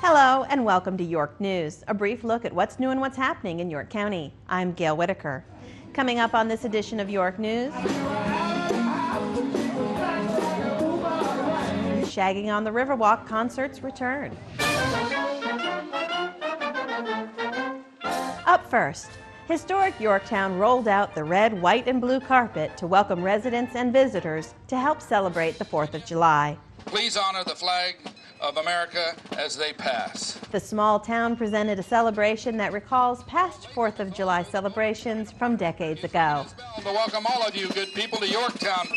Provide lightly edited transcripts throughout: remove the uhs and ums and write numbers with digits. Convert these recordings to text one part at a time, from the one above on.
Hello and welcome to York News, a brief look at what's new and what's happening in York County. I'm Gail Whitaker. Coming up on this edition of York News, Shagging on the Riverwalk concerts return. Up first, historic Yorktown rolled out the red, white, and blue carpet to welcome residents and visitors to help celebrate the 4th of July. Please honor the flag of America as they pass. The small town presented a celebration that recalls past 4th of July celebrations from decades ago. To welcome all of you good people to Yorktown.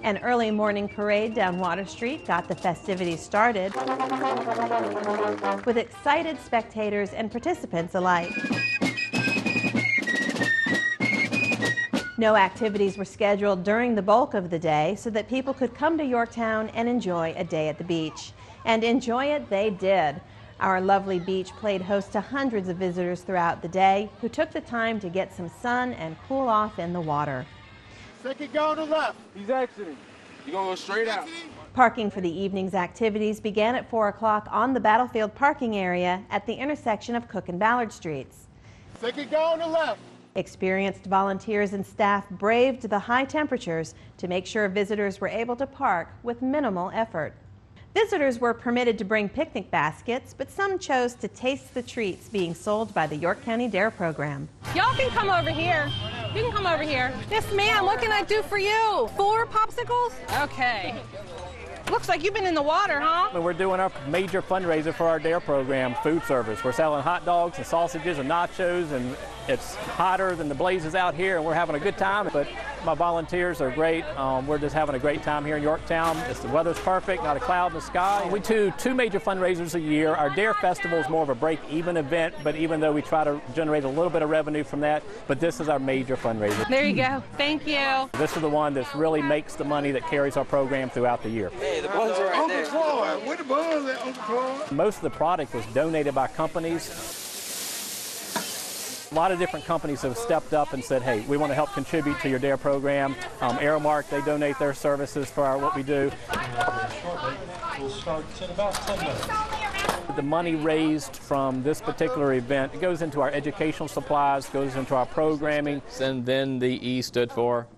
An early morning parade down Water Street got the festivities started with excited spectators and participants alike. No activities were scheduled during the bulk of the day so that people could come to Yorktown and enjoy a day at the beach. And enjoy it they did. Our lovely beach played host to hundreds of visitors throughout the day who took the time to get some sun and cool off in the water. Second going to left. He's exiting. You're going to go straight out. Parking for the evening's activities began at 4 o'clock on the Battlefield parking area at the intersection of Cook and Ballard Streets. Second going to left. Experienced volunteers and staff braved the high temperatures to make sure visitors were able to park with minimal effort. Visitors were permitted to bring picnic baskets, but some chose to taste the treats being sold by the York County DARE program. Y'all can come over here. You can come over here. Yes, ma'am. What can I do for you? 4 popsicles? Okay. Looks like you've been in the water, huh? We're doing our major fundraiser for our DARE program, food service. We're selling hot dogs and sausages and nachos, and it's hotter than the blazes out here, and we're having a good time. But my volunteers are great. We're just having a great time here in Yorktown. The weather's perfect, not a cloud in the sky. We do 2 major fundraisers a year. Our DARE Festival is more of a break-even event, but even though we try to generate a little bit of revenue from that, but this is our major fundraiser. There you go. Thank you. This is the one that really makes the money that carries our program throughout the year. Hey, the buns are right there. Where the buns at, Uncle Floyd? Most of the product was donated by companies. A lot of different companies have stepped up and said, hey, we want to help contribute to your DARE program. Aeromark, they donate their services for what we do. We'll start in about 10 minutes. The money raised from this particular event, it goes into our educational supplies, goes into our programming. And then the E stood for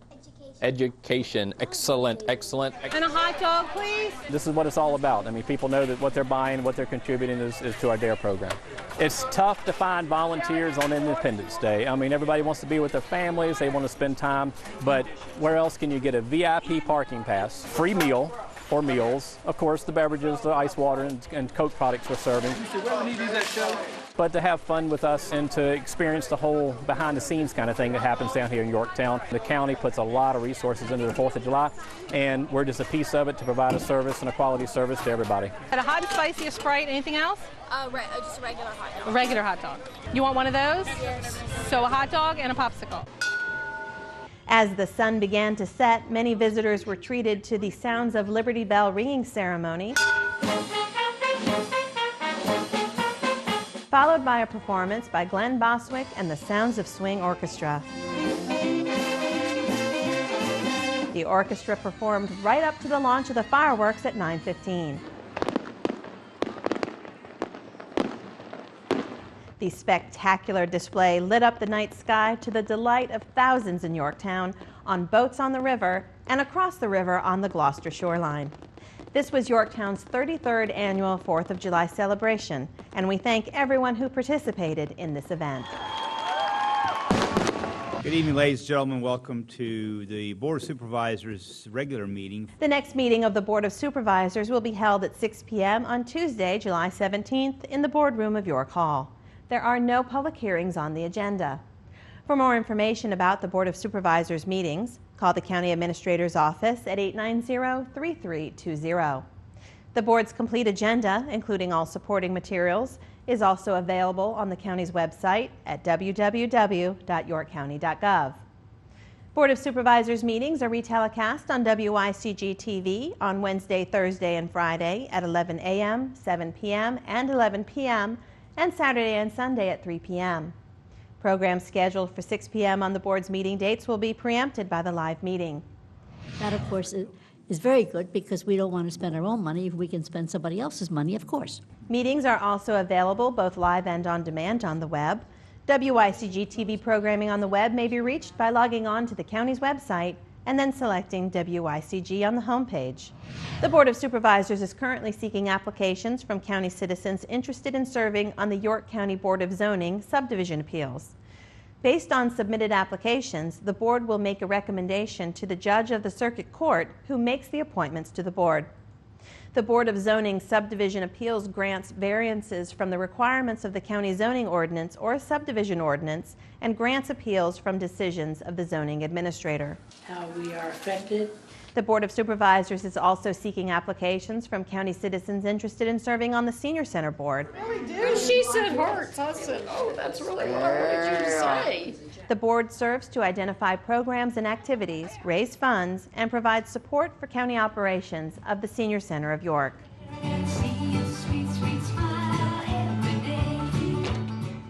education. Excellent, excellent. And a hot dog, please. This is what it's all about. I mean, people know that what they're buying, what they're contributing is to our DARE program. It's tough to find volunteers on Independence Day. I mean, everybody wants to be with their families, they want to spend time, but where else can you get a VIP parking pass, free meal, or meals, of course, the beverages, the ice water, and Coke products we're serving. But to have fun with us and to experience the whole behind-the-scenes kind of thing that happens down here in Yorktown. The county puts a lot of resources into the 4th of July, and we're just a piece of it to provide a service and a quality service to everybody. And a hot and spicy, a Sprite, anything else? Just a regular hot dog. A regular hot dog. You want one of those? Yes. So a hot dog and a popsicle. As the sun began to set, many visitors were treated to the Sounds of Liberty Bell ringing ceremony, followed by a performance by Glenn Boswick and the Sounds of Swing Orchestra. The orchestra performed right up to the launch of the fireworks at 9:15. The spectacular display lit up the night sky to the delight of thousands in Yorktown on boats on the river and across the river on the Gloucester shoreline. This was Yorktown's 33rd annual 4th of July celebration, and we thank everyone who participated in this event. Good evening, ladies and gentlemen. Welcome to the Board of Supervisors regular meeting. The next meeting of the Board of Supervisors will be held at 6 p.m. on Tuesday, July 17th in the boardroom of York Hall. There are no public hearings on the agenda. For more information about the Board of Supervisors meetings, call the County Administrator's Office at 890-3320. The Board's complete agenda, including all supporting materials, is also available on the county's website at www.yorkcounty.gov. Board of Supervisors meetings are retelecast on WYCG TV on Wednesday, Thursday, and Friday at 11 a.m., 7 p.m., and 11 p.m., and Saturday and Sunday at 3 p.m. Programs scheduled for 6 p.m. on the board's meeting dates will be preempted by the live meeting. That, of course, is very good because we don't want to spend our own money if we can spend somebody else's money, of course. Meetings are also available both live and on demand on the web. WYCG TV programming on the web may be reached by logging on to the county's website and then selecting WYCG on the homepage. The Board of Supervisors is currently seeking applications from county citizens interested in serving on the York County Board of Zoning subdivision appeals. Based on submitted applications, the board will make a recommendation to the judge of the circuit court who makes the appointments to the board. The Board of Zoning Subdivision Appeals grants variances from the requirements of the county zoning ordinance or subdivision ordinance and grants appeals from decisions of the zoning administrator. How we are affected. The Board of Supervisors is also seeking applications from county citizens interested in serving on the Senior Center Board. She said hurts. I said, oh, that's really what I wanted you to say. The board serves to identify programs and activities, raise funds, and provide support for county operations of the Senior Center of York.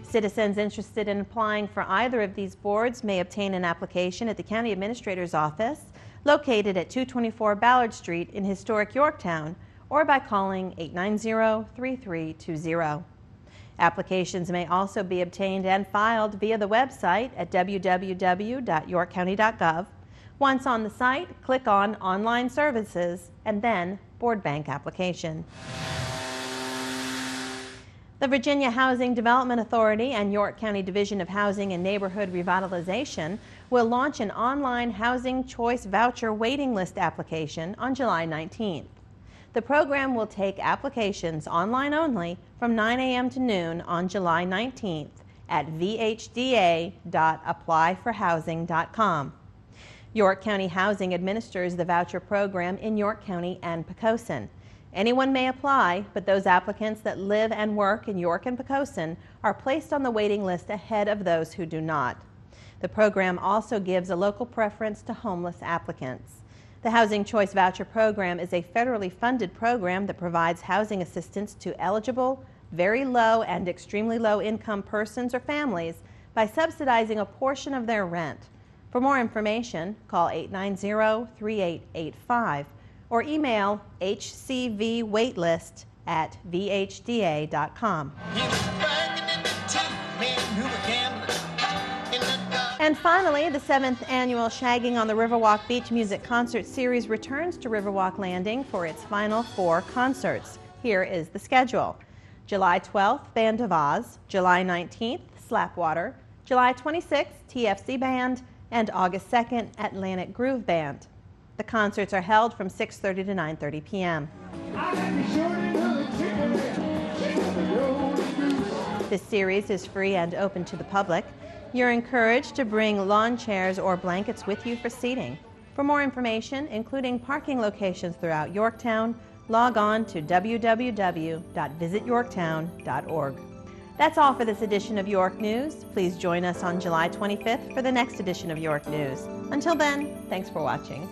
Citizens interested in applying for either of these boards may obtain an application at the County Administrator's Office, located at 224 Ballard Street in historic Yorktown, or by calling 890-3320. Applications may also be obtained and filed via the website at www.yorkcounty.gov. Once on the site, click on Online Services and then Board Bank Application. The Virginia Housing Development Authority and York County Division of Housing and Neighborhood Revitalization will launch an online Housing Choice Voucher waiting list application on July 19th. The program will take applications online only from 9 a.m. to noon on July 19th at vhda.applyforhousing.com. York County Housing administers the voucher program in York County and Poquoson. Anyone may apply, but those applicants that live and work in York and Poquoson are placed on the waiting list ahead of those who do not. The program also gives a local preference to homeless applicants. The Housing Choice Voucher Program is a federally funded program that provides housing assistance to eligible, very low and extremely low income persons or families by subsidizing a portion of their rent. For more information, call 890-3885 or email hcvwaitlist@vhda.com. And finally, the 7th annual Shagging on the Riverwalk Beach Music Concert Series returns to Riverwalk Landing for its final 4 concerts. Here is the schedule. July 12th, Band of Oz. July 19th, Slapwater. July 26th, TFC Band. And August 2nd, Atlantic Groove Band. The concerts are held from 6:30 to 9:30 p.m. This series is free and open to the public. You're encouraged to bring lawn chairs or blankets with you for seating. For more information, including parking locations throughout Yorktown, log on to www.visityorktown.org. That's all for this edition of York News. Please join us on July 25th for the next edition of York News. Until then, thanks for watching.